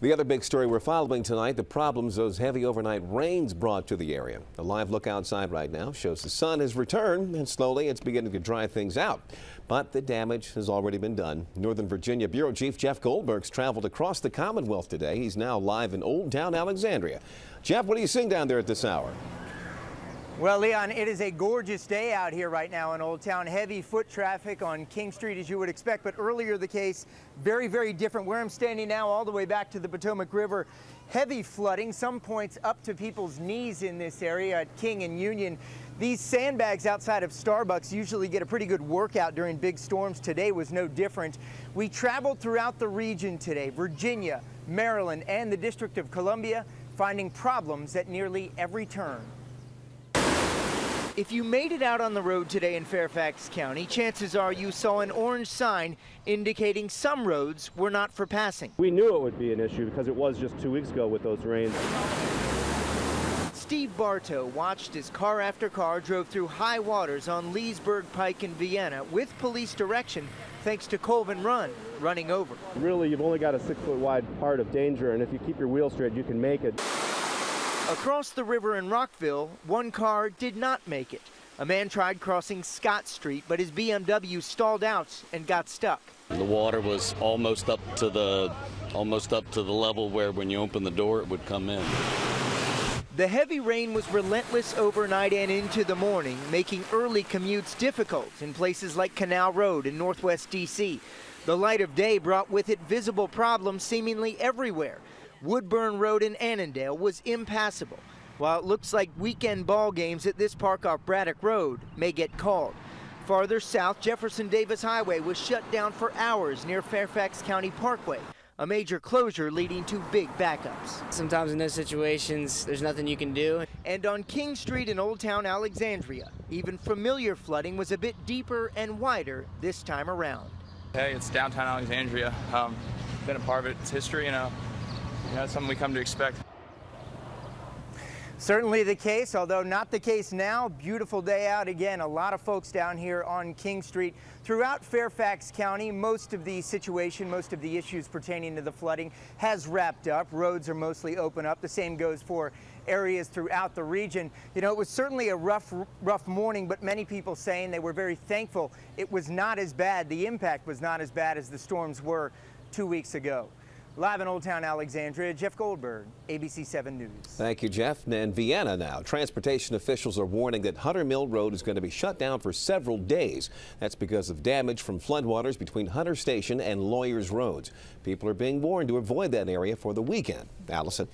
The other big story we're following tonight, the problems those heavy overnight rains brought to the area. A live look outside right now shows the sun has returned and slowly it's beginning to dry things out. But the damage has already been done. Northern Virginia Bureau Chief Jeff Goldberg's traveled across the Commonwealth today. He's now live in Old Town Alexandria. Jeff, what are you seeing down there at this hour? Well, Leon, it is a gorgeous day out here right now in Old Town. Heavy foot traffic on King Street as you would expect, but earlier the case, very, very different. Where I'm standing now, all the way back to the Potomac River, heavy flooding, some points up to people's knees in this area at King and Union. These sandbags outside of Starbucks usually get a pretty good workout during big storms. Today was no different. We traveled throughout the region today, Virginia, Maryland, and the District of Columbia, finding problems at nearly every turn. If you made it out on the road today in Fairfax County, chances are you saw an orange sign indicating some roads were not for passing. We knew it would be an issue because it was just 2 weeks ago with those rains. Steve Bartow watched as car after car drove through high waters on Leesburg Pike in Vienna with police direction thanks to Colvin Run running over. Really, you've only got a 6-foot wide part of danger, and if you keep your wheel straight, you can make it. Across the river in Rockville, one car did not make it. A man tried crossing Scott Street, but his BMW stalled out and got stuck. The water was almost up to the level where when you open the door it would come in. The heavy rain was relentless overnight and into the morning, making early commutes difficult in places like Canal Road in Northwest D.C. The light of day brought with it visible problems seemingly everywhere. Woodburn Road in Annandale was impassable, while it looks like weekend ball games at this park off Braddock Road may get called. Farther south, Jefferson Davis Highway was shut down for hours near Fairfax County Parkway, a major closure leading to big backups. Sometimes in those situations, there's nothing you can do. And on King Street in Old Town Alexandria, even familiar flooding was a bit deeper and wider this time around. Hey, it's downtown Alexandria. Been a part of its history, it's something we come to expect. Certainly the case, although not the case now. Beautiful day out again. A lot of folks down here on King Street. Throughout Fairfax County, most of the issues pertaining to the flooding has wrapped up. Roads are mostly open up. The same goes for areas throughout the region. It was certainly a rough morning, but many people saying they were very thankful it was not as bad. The impact was not as bad as the storms were 2 weeks ago. Live in Old Town Alexandria, Jeff Goldberg, ABC 7 News. Thank you, Jeff. And Vienna now. Transportation officials are warning that Hunter Mill Road is going to be shut down for several days. That's because of damage from floodwaters between Hunter Station and Lawyers Roads. People are being warned to avoid that area for the weekend. Allison.